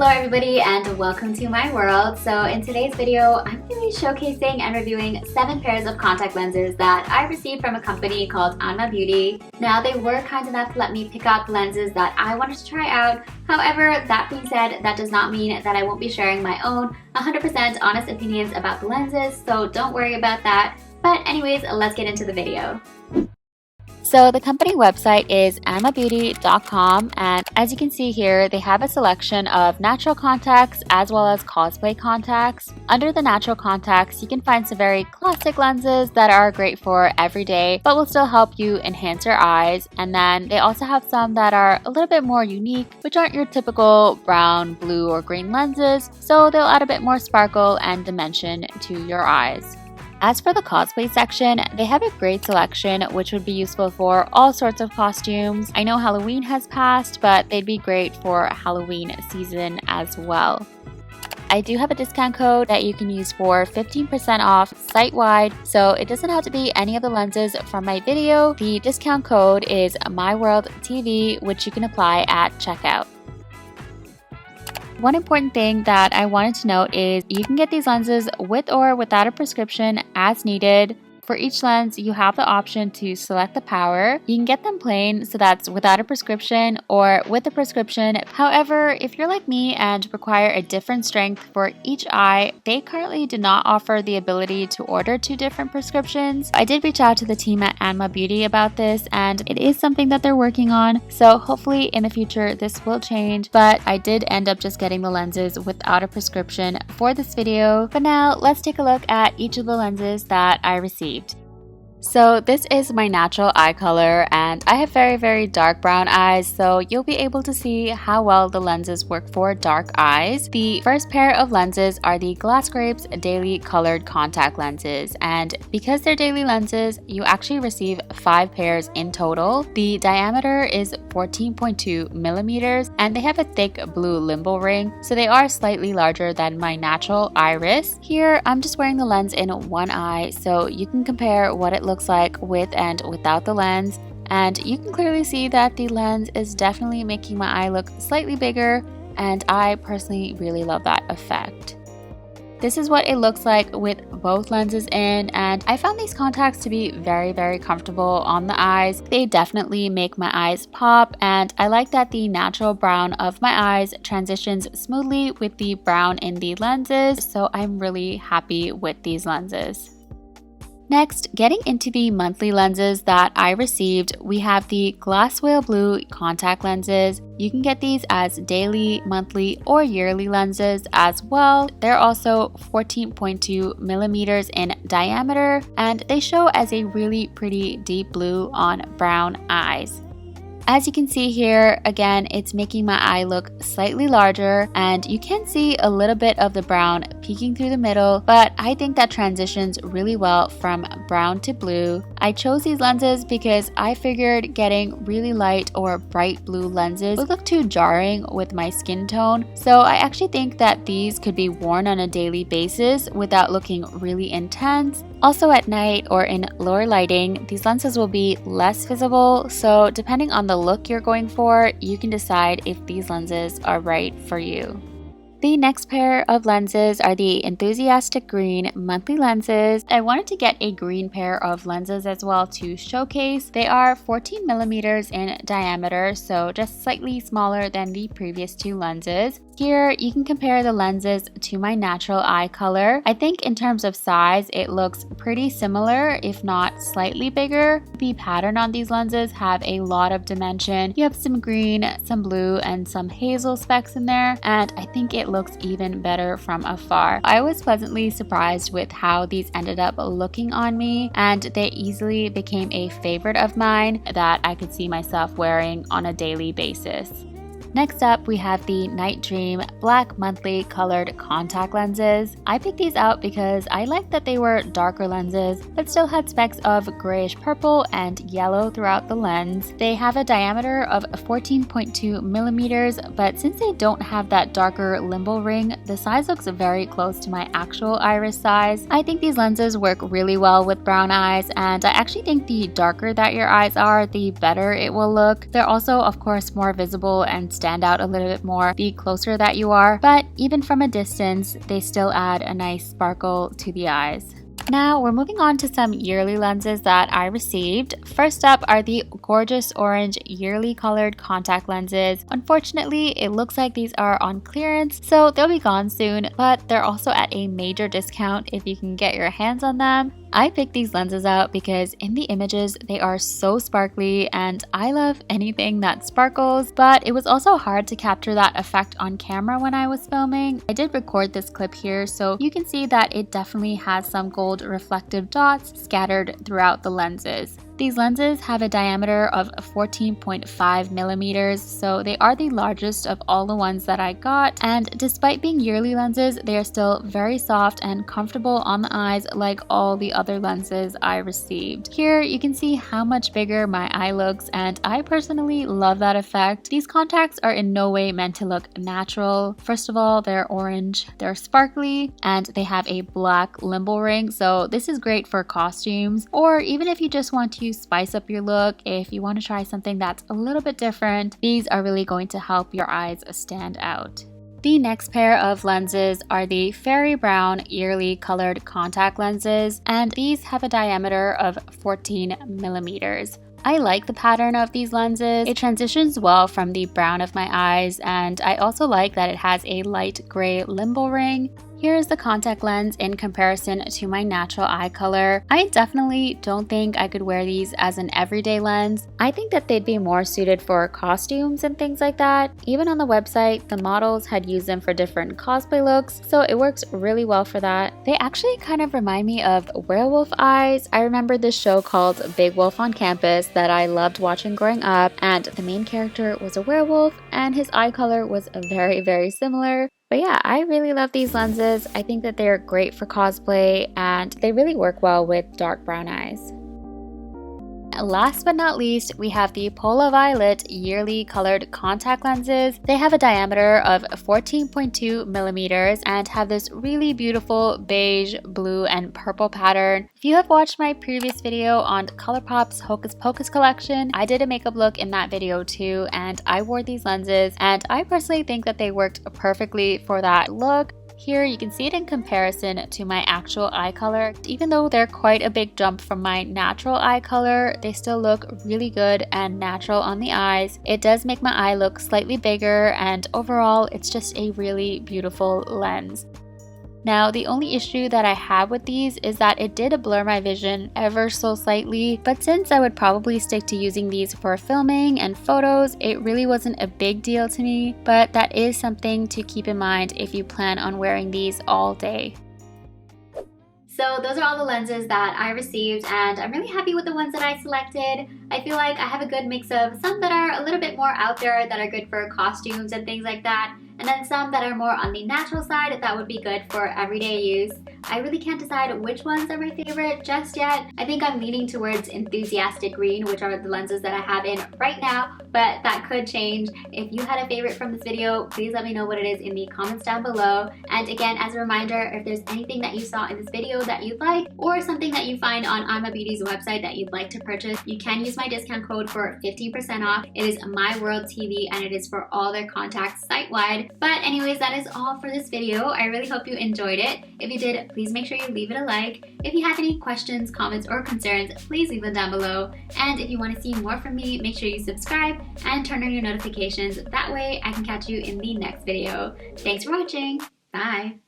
Hello everybody and welcome to my world. So in today's video, I'm going to be showcasing and reviewing 7 pairs of contact lenses that I received from a company called Anma Beauty. Now they were kind enough to let me pick out the lenses that I wanted to try out. However, that being said, that does not mean that I won't be sharing my own 100% honest opinions about the lenses, so don't worry about that. But anyways, let's get into the video. So the company website is AnmaBeauty.com, and as you can see here, they have a selection of natural contacts as well as cosplay contacts. Under the natural contacts, you can find some very classic lenses that are great for everyday but will still help you enhance your eyes. And then they also have some that are a little bit more unique, which aren't your typical brown, blue, or green lenses, so they'll add a bit more sparkle and dimension to your eyes. As for the cosplay section, they have a great selection which would be useful for all sorts of costumes. I know Halloween has passed, but they'd be great for Halloween season as well. I do have a discount code that you can use for 15% off site-wide, so it doesn't have to be any of the lenses from my video. The discount code is MyWorldTV, which you can apply at checkout. One important thing that I wanted to note is you can get these lenses with or without a prescription as needed. For each lens, you have the option to select the power. You can get them plain, so that's without a prescription, or with a prescription. However, if you're like me and require a different strength for each eye, they currently do not offer the ability to order 2 different prescriptions. I did reach out to the team at Anma Beauty about this, and it is something that they're working on, so hopefully in the future this will change, but I did end up just getting the lenses without a prescription for this video. But now let's take a look at each of the lenses that I received. So this is my natural eye color, and I have very dark brown eyes, so you'll be able to see how well the lenses work for dark eyes. The first pair of lenses are the Glass Grapes Daily Colored Contact Lenses, and because they're daily lenses, you actually receive 5 pairs in total. The diameter is 14.2 millimeters, and they have a thick blue limbal ring, so they are slightly larger than my natural iris. Here, I'm just wearing the lens in one eye, so you can compare what it looks like with and without the lens, and you can clearly see that the lens is definitely making my eye look slightly bigger, and I personally really love that effect. This is what it looks like with both lenses in, and I found these contacts to be very comfortable on the eyes. They definitely make my eyes pop, and I like that the natural brown of my eyes transitions smoothly with the brown in the lenses, so I'm really happy with these lenses. Next, getting into the monthly lenses that I received, we have the Glass Whale Blue contact lenses. You can get these as daily, monthly, or yearly lenses as well. They're also 14.2 millimeters in diameter, and they show as a really pretty deep blue on brown eyes. As you can see here, again, it's making my eye look slightly larger, and you can see a little bit of the brown peeking through the middle, but I think that transitions really well from brown to blue. I chose these lenses because I figured getting really light or bright blue lenses would look too jarring with my skin tone, so I actually think that these could be worn on a daily basis without looking really intense. Also at night or in lower lighting, these lenses will be less visible, so depending on the look you're going for, you can decide if these lenses are right for you. The next pair of lenses are the Enthusiastic Green monthly lenses. I wanted to get a green pair of lenses as well to showcase. They are 14 millimeters in diameter, so just slightly smaller than the previous 2 lenses. Here, you can compare the lenses to my natural eye color. I think in terms of size, it looks pretty similar, if not slightly bigger. The pattern on these lenses have a lot of dimension. You have some green, some blue, and some hazel specks in there, and I think it looks even better from afar. I was pleasantly surprised with how these ended up looking on me, and they easily became a favorite of mine that I could see myself wearing on a daily basis. Next up, we have the Night Dream Black Monthly Colored Contact Lenses. I picked these out because I liked that they were darker lenses, but still had specks of grayish purple and yellow throughout the lens. They have a diameter of 14.2 millimeters, but since they don't have that darker limbal ring, the size looks very close to my actual iris size. I think these lenses work really well with brown eyes, and I actually think the darker that your eyes are, the better it will look. They're also, of course, more visible and stand out a little bit more the closer that you are, but even from a distance, they still add a nice sparkle to the eyes. Now we're moving on to some yearly lenses that I received. First up are the gorgeous orange yearly colored contact lenses. Unfortunately, it looks like these are on clearance, so they'll be gone soon, but they're also at a major discount if you can get your hands on them. I picked these lenses out because in the images they are so sparkly and I love anything that sparkles, but it was also hard to capture that effect on camera when I was filming. I did record this clip here so you can see that it definitely has some gold reflective dots scattered throughout the lenses. These lenses have a diameter of 14.5 millimeters, so they are the largest of all the ones that I got, and despite being yearly lenses, they are still very soft and comfortable on the eyes like all the other lenses I received. Here you can see how much bigger my eye looks, and I personally love that effect. These contacts are in no way meant to look natural. First of all, they're orange, they're sparkly, and they have a black limbal ring, so this is great for costumes, or even if you just want to spice up your look, if you want to try something that's a little bit different, these are really going to help your eyes stand out. The next pair of lenses are the Fairy Brown yearly colored contact lenses, and these have a diameter of 14 millimeters. I like the pattern of these lenses. It transitions well from the brown of my eyes, and I also like that it has a light gray limbal ring. Here is the contact lens in comparison to my natural eye color. I definitely don't think I could wear these as an everyday lens. I think that they'd be more suited for costumes and things like that. Even on the website, the models had used them for different cosplay looks, so it works really well for that. They actually kind of remind me of werewolf eyes. I remember this show called Big Wolf on Campus that I loved watching growing up, and the main character was a werewolf and his eye color was very, very similar. But yeah, I really love these lenses. I think that they're great for cosplay and they really work well with dark brown eyes. Last but not least, we have the Pola Violet yearly colored contact lenses. They have a diameter of 14.2 millimeters and have this really beautiful beige, blue, and purple pattern. If you have watched my previous video on ColourPop's Hocus Pocus collection, I did a makeup look in that video too, and I wore these lenses, and I personally think that they worked perfectly for that look. Here you can see it in comparison to my actual eye color. Even though they're quite a big jump from my natural eye color, they still look really good and natural on the eyes. It does make my eye look slightly bigger, and overall it's just a really beautiful lens. Now, the only issue that I have with these is that it did blur my vision ever so slightly, but since I would probably stick to using these for filming and photos, it really wasn't a big deal to me, but that is something to keep in mind if you plan on wearing these all day. So those are all the lenses that I received, and I'm really happy with the ones that I selected. I feel like I have a good mix of some that are a little bit more out there that are good for costumes and things like that, and then some that are more on the natural side that would be good for everyday use. I really can't decide which ones are my favorite just yet. I think I'm leaning towards Enthusiastic Green, which are the lenses that I have in right now, but that could change. If you had a favorite from this video, please let me know what it is in the comments down below. And again, as a reminder, if there's anything that you saw in this video that you'd like, or something that you find on Anma Beauty's website that you'd like to purchase, you can use my discount code for 15% off. It is MyWorldTV, and it is for all their contacts site-wide. But anyways, that is all for this video. I really hope you enjoyed it. If you did, please make sure you leave it a like. If you have any questions, comments, or concerns, please leave them down below. And if you want to see more from me, make sure you subscribe and turn on your notifications. That way I can catch you in the next video. Thanks for watching. Bye.